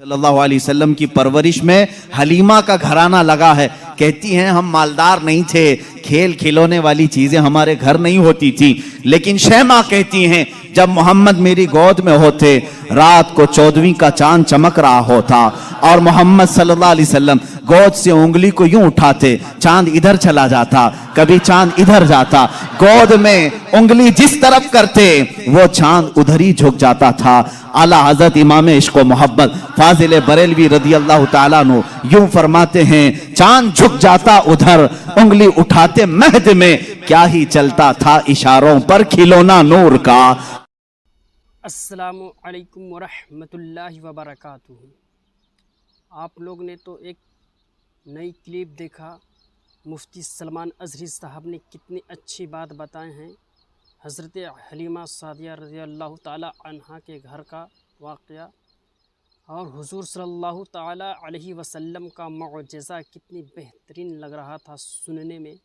सल्लल्लाहु अलैहि वसल्लम की परवरिश में हलीमा का घराना लगा है। कहती हैं हम मालदार नहीं थे, खेल खिलौने वाली चीजें हमारे घर नहीं होती थी, लेकिन शहमा कहती हैं जब मोहम्मद मेरी गोद में होते रात को 14वीं का चांद चमक रहा होता और मोहम्मद सल्लल्लाहु अलैहि वसल्लम गोद से उंगली को यूं उठाते, चांद इधर चला जाता, कभी चांद इधर जाता, गोद में उंगली जिस तरफ करते वो चांद उधर ही झुक जाता था। आला हजरत इमाम इश्क व मोहब्बत फाजिल बरेलवी रदी अल्लाह ताला नु यूं फरमाते हैं, चांद झुक जाता उधर, उंगली उठाते महद में, क्या ही चलता था इशारों पर खिलौना नूर का। अस्सलामु अलैकुम वरहमतुल्लाहि वबरकातुहू। आप लोग ने तो एक नई क्लिप देखा, मुफ्ती सलमान अजहरी साहब ने कितनी अच्छी बात बताए हैं। हज़रत हलीमा सादिया रज़ी अल्लाह ताला अन्हा के घर का वाक़या और हुज़ूर सल्लल्लाहु ताला अलैहि वसल्लम का मुअज्ज़ज़ा कितनी बेहतरीन लग रहा था सुनने में।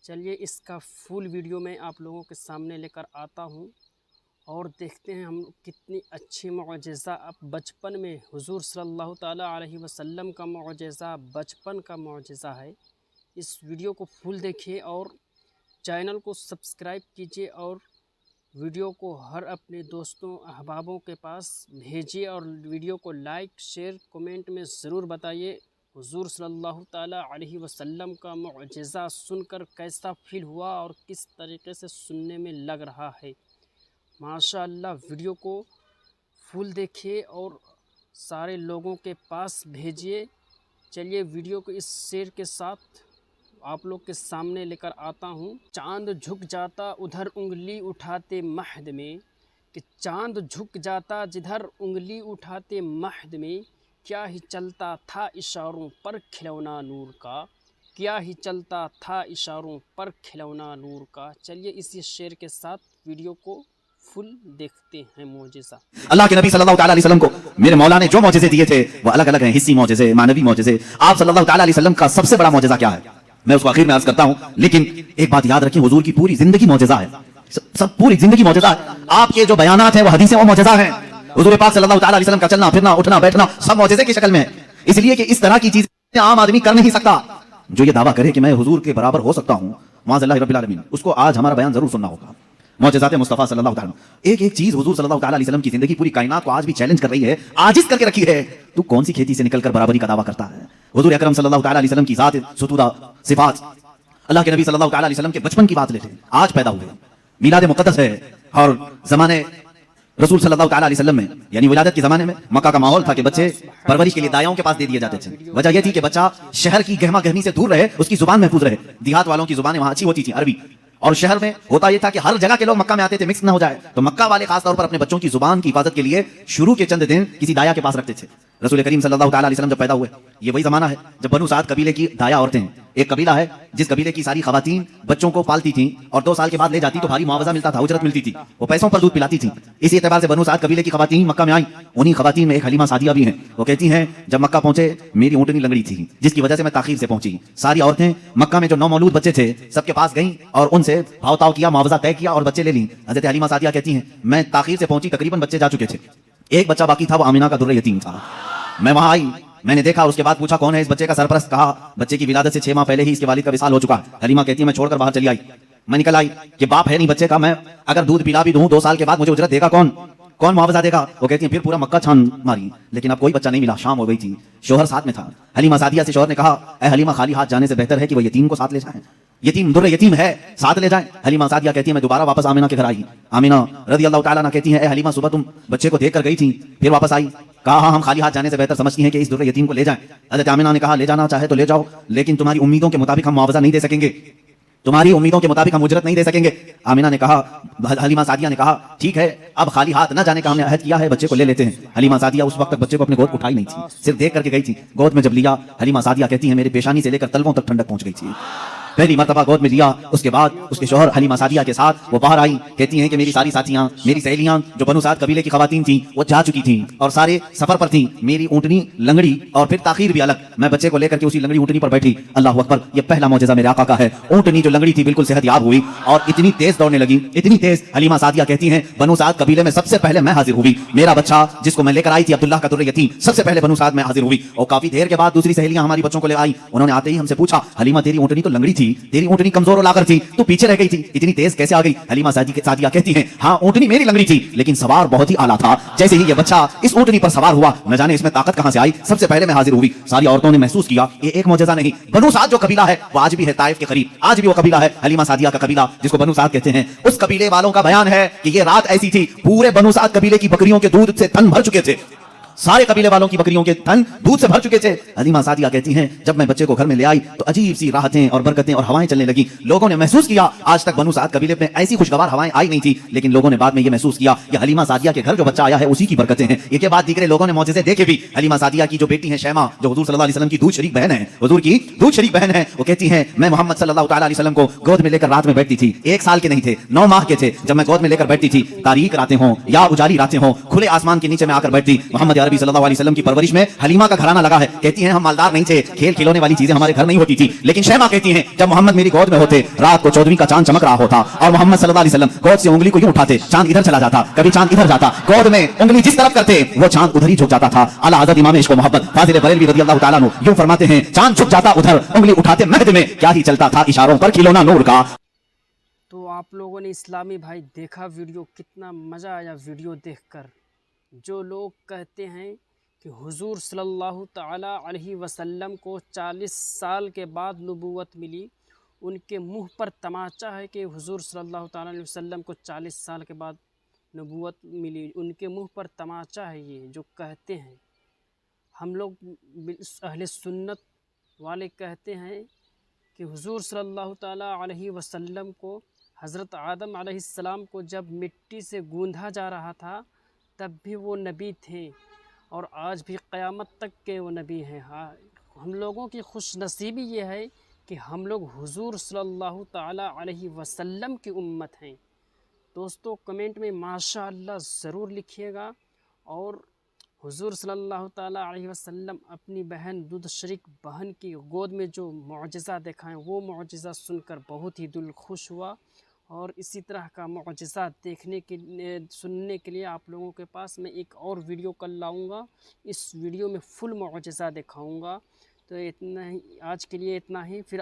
चलिए इसका फुल वीडियो मैं आप लोगों के सामने लेकर आता हूँ और देखते हैं हम कितनी अच्छी मुअज्ज़ज़ा अब बचपन में हुज़ूर सल्लल्लाहु ताला अलैहि वसल्लम का मुअज्ज़ज़ा बचपन का मुअज्ज़ज़ा है। इस वीडियो को फुल देखिए और चैनल को सब्सक्राइब कीजिए और वीडियो को हर अपने दोस्तों अहबाबों के पास भेजिए और वीडियो को लाइक शेयर कमेंट में ज़रूर बताइए हुज़ूर सल्लल्लाहु ताला अलैहि वसल्लम का मुअज्ज़ज़ा सुनकर कैसा फील हुआ और किस तरीके से सुनने में लग रहा है। माशाअल्लाह वीडियो को फुल देखिए और सारे लोगों के पास भेजिए। चलिए वीडियो को इस शेर के साथ आप लोग के सामने लेकर आता हूँ। चांद झुक जाता उधर उंगली उठाते महद में, कि चांद झुक जाता जिधर उंगली उठाते महद में, क्या ही चलता था इशारों पर खिलौना नूर का, क्या ही चलता था इशारों पर खिलौना नूर का। चलिए इसी शेर के साथ वीडियो को फुल देखते हैं। मौजिज़ा अल्लाह के नबी सल्लल्लाहु ताला अलैहि वसल्लम को मेरे मौला ने जो मौजिज़े दिए थे वो अलग अलग हैं, हिस्सी मौजिज़े, मानवी मौजिज़े। आप सल्लल्लाहु ताला अलैहि वसल्लम का सबसे बड़ा मौजिज़ा क्या है मैं उसको आखिर में अर्ज करता हूं, लेकिन एक बात याद रखिए, हुजूर की पूरी जिंदगी मौजिज़ा है, सब पूरी जिंदगी मौजिज़ा है। आपके जो बयानात हैं वो हदीसें वो मौजिज़ा हैं। हुजूर पाक सल्लल्लाहु ताला अलैहि वसल्लम का चलना फिरना उठना बैठना सब मौजिज़े की शक्ल में है, इसलिए कि इस तरह की चीजें आम आदमी कर नहीं सकता। जो ये दावा करे कि मैं हुजूर के बराबर हो सकता हूं माज़अल्लाह रब्बिल आलमीन, उसको आज हमारा बयान जरूर सुनना होगा। मौजिज़ात मुस्तफ़ा सल्लल्लाहु ताला, एक एक चीज हुजूर सल्लल्लाहु ताला अलैहि वसल्लम की जिंदगी पूरी कायनात को आज भी चैलेंज कर रही है, आजिज़ करके रखी है। तू कौन सी खेती से निकलकर बराबरी का दावा करता है। हुजूर अकरम सल्लल्लाहु ताला अलैहि वसल्लम की ज़ात सुतूदा सिफात, अल्लाह के नबी सल्लल्लाहु ताला अलैहि वसल्लम के बचपन की बात लेते हैं, आज पैदा हुए, मिलाद मुक़द्दस है और जमाने रसूल सल्लल्लाहु ताला अलैहि वसल्लम में यानी विलादत के जमाने में मक्का का माहौल था कि बच्चे परवरिश के लिए दायाओं के पास दे दिए जाते थे। वजह यह थी कि बच्चा शहर की गहमा गहमी से दूर रहे, उसकी जुबान महफूज रहे। देहात वालों की जुबानें वहां अच्छी होती थी, अरबी, और शहर में होता यह था कि हर जगह के लोग मक्का में आते थे, मिक्स ना हो जाए, तो मक्का वाले खास तौर पर अपने बच्चों की जुबान की हिफाजत के लिए शुरू के चंद दिन किसी दाया के पास रखते थे। रसूल करीम सल्लल्लाहु ताला अलैहि वसल्लम जब पैदा हुए, ये वही जमाना है जब बनु साद कबीले की दाया औरतें, एक कबीला है जिस कबीले की सारी खवातीन बच्चों को पालती थी और 2 साल के बाद ले जाती तो भारी मुआवजा मिलता था, उजरत मिलती थी, वो पैसों पर दूध पिलाती थी। इसी एतबार से बनु साद कबीले की खवातीन मक्का में आई। उन्हीं खवातीन में एक हलीमा सादिया भी हैं। वो कहती हैं जब मक्का पहुंचे मेरी ऊँटनी लंगड़ी थी जिसकी वजह से मैं ताखीर से पहुंची। सारी औरतें मक्का में जो नौमौलूद बच्चे थे सबके पास गईं और उनसे भाव ताव किया, मुआवजा तय किया और बच्चे ले ली। हजरत हलीमा सादिया कहती हैं मैं ताखीर से पहुंची, तकरीबन बच्चे जा चुके थे, एक बच्चा बाकी था, वो आमिना का दुर्रे यतीम था। मैं वहां आई, मैंने देखा, उसके बाद पूछा कौन है इस बच्चे का सरपरस्त। कहा बच्चे की विलादत से 6 माह पहले ही इसके वालिद का विसाल हो चुका है। हलीमा कहती है मैं छोड़कर बाहर चली आई। मैं निकल आई कि बाप है नहीं बच्चे का, मैं अगर दूध पिला भी दूं 2 साल के बाद मुझे उजरत देगा कौन, कौन मुआवजा देगा। वो कहती है फिर पूरा मक्का छान मारी, लेकिन अब कोई बच्चा नहीं मिला। शाम हो गई थी, शोहर साथ में था। हलीमा सादिया से शोहर ने कहा ए हलीमा, खाली हाथ जाने से बेहतर है कि वो यतीम को साथ ले जाएं, यतीम दुर्रे यतीम है, साथ ले जाएं। हलीमा सादिया कहती है मैं दोबारा वापस आमिना के घर आई। आमिना रज़ी अल्लाह ताला अन्हा कहती है ए हलीमा, सुबह तुम बच्चे को देख कर गई थी फिर वापस आई। कहा हाँ, हम खाली हाथ जाने से बेहतर समझती हैं कि इस दुर्रे यतीम को ले जाएं। हज़रत आमिना ने कहा ले जाना चाहे तो ले जाओ, लेकिन तुम्हारी उम्मीदों के मुताबिक हम मुआवजा नहीं दे सकेंगे, तुम्हारी उम्मीदों के मुताबिक हम उजरत नहीं दे सकेंगे। आमिना ने कहा, हलीमा सादिया ने कहा ठीक है, अब खाली हाथ न जाने का हमने अहद किया है, बच्चे को ले लेते हैं। हलीमा सादिया उस वक्त तक बच्चे को अपने गोद उठाई नहीं थी, सिर्फ देख करके गई थी। गोद में जब लिया, हलीमा सादिया कहती है मेरे पेशानी से लेकर तलवों तक ठंडक पहुंच गई थी। पहली मर्तबा गोद में लिया, उसके बाद उसके शौहर हलीमा सादिया के साथ वो बाहर आई। कहती हैं कि मेरी सारी साथियां, मेरी सहेलियां जो बनु साद कबीले की खवातीन थी वो जा चुकी थी और सारे सफर पर थी। मेरी ऊँटनी लंगड़ी और फिर ताखीर भी अलग। मैं बच्चे को लेकर के उसी लंगड़ी ऊँटनी पर बैठी। अल्लाह अकबर, ये पहला मौजज़ा मेरे आका का है। ऊँटनी जो लंगड़ी थी बिल्कुल सेहतयाब हुई और इतनी तेज दौड़ने लगी, इतनी तेज। हलीमा सादिया कहती हैं बनु साद कबीले में सबसे पहले मैं हाजिर हुई। मेरा बच्चा जिसको मैं लेकर आई थी अब्दुल्लाह का दुर्र यतीम, सबसे पहले बनु साद में हाजिर हुई। और काफी देर के बाद दूसरी सहेलियां हमारी बच्चों को ले आई। उन्होंने आते ही हमसे पूछा, हलीमा तेरी ऊँटनी तो लंगड़ी थी, तेरी ऊँटनी कमजोर और लाकर थी, तू पीछे रह गई थी, इतनी तेज कैसे आ गई? हलीमा सादिया कहती हैं हाँ ऊँटनी मेरी लंगड़ी थी लेकिन सवार बहुत ही आला था। जैसे ही ये बच्चा इस ऊँटनी पर सवार हुआ, न जाने इसमें ताकत कहां से आई, सबसे पहले मैं हाजिर हुई। सारी औरतों ने महसूस किया ये एक मौजज़ा नहीं, बनु साद जो कबीला है वो आज भी है ताइफ के करीब, आज भी वो कबीला है हलीमा सादिया का कबीला जिसको बनु साद कहते हैं। उस कबीले वालों का बयान है कि ये रात ऐसी थी, पूरे बनु साद कबीले की बकरियों के दूध से तन भर चुके थे, सारे कबीले वालों की बकरियों के थन दूध से भर चुके थे। हलीमा सादिया कहती हैं जब मैं बच्चे को घर में ले आई तो अजीब सी राहतें और बरकतें और हवाएं चलने लगी। लोगों ने महसूस किया आज तक बनु साद कबीले में ऐसी खुशगवार हवाएं आई नहीं थी, लेकिन लोगों ने बाद में ये महसूस किया कि हलीमा सादिया के घर जो बच्चा आया है उसी की बरकतें हैं। ये के बाद दीगरे लोगों ने मौजज़े देखे भी। हलीमा सादिया की जो बेटी है शैमा, जो हुजूर सल्लल्लाहु अलैहि वसल्लम की दूध शरीक बहन है, हुजूर की दूध शरीक बहन है, वो कहती हैं मैं मोहम्मद सल्लल्लाहु तआला अलैहि वसल्लम को गोद में लेकर रात में बैठती थी। 1 साल के नहीं थे, 9 माह के थे जब मैं गोद में लेकर बैठती थी। तारीक रातें हों या उजाली रातें हों, खुले आसमान के नीचे मैं आकर बैठती। मोहम्मद अरबी सल्लल्लाहु अलैहि वसल्लम की परवरिश में हलीमा का घराना लगा है। कहती हैं हम मालदार नहीं थे, खेल खिलौने वाली चीजें हमारे घर नहीं होती थी, लेकिन शैमा कहती हैं जब मोहम्मद मेरी गोद में होते, रात को 14वीं का चांद चमक रहा होता और मोहम्मद सल्लल्लाहु अलैहि वसल्लम गोद से उंगली को यूं उठाते, चांद इधर चला जाता, कभी चांद इधर जाता, गोद में उंगली जिस तरफ करते वो चांद उधर ही झुक जाता था। आला हज़रत इमाम इश्क व मोहब्बत फाजिल बरेलवी रज़ियल्लाहु ताला अन्हु यूं फरमाते हैं चांद झुक जाता उधर, उंगली उठाते महद में, क्या ही चलता था इशारों पर खिलौना नूर का। तो आप लोगों ने इस्लामी भाई देखा वीडियो, कितना मज़ा आया वीडियो देखकर। जो लोग कहते हैं कि हुजूर सल्लल्लाहु ताला अलैहि वसल्लम को 40 साल के बाद नबूवत मिली, उनके मुंह पर तमाचा है कि हुजूर सल्लल्लाहु ताला अलैहि वसल्लम को 40 साल के बाद नबूवत मिली, उनके मुंह पर तमाचा है ये जो कहते हैं। हम लोग अहले सुन्नत वाले कहते हैं कि हुजूर सल्लल्लाहु ताला अलैहि वसल्लम को हज़रत आदम अलैहिस्सलाम को जब मिट्टी से गूंधा जा रहा था तब भी वो नबी थे और आज भी क़यामत तक के वो नबी हैं। हाँ, हम लोगों की खुशनसीबी ये है कि हम लोग हुजूर सल्लल्लाहु ताला अलैहि वसल्लम की उम्मत हैं। दोस्तों कमेंट में माशाअल्लाह ज़रूर लिखिएगा और हुजूर सल्लल्लाहु ताला अलैहि वसल्लम अपनी बहन दूध शरीक बहन की गोद में जो मुअजिज़ा दिखाएं वो मुअजिज़ा सुनकर बहुत ही दिल खुश हुआ और इसी तरह का मुअजिज़ा देखने के सुनने के लिए आप लोगों के पास मैं एक और वीडियो कल लाऊंगा। इस वीडियो में फुल मुअजिज़ा दिखाऊंगा। तो इतना ही आज के लिए, इतना ही। फिर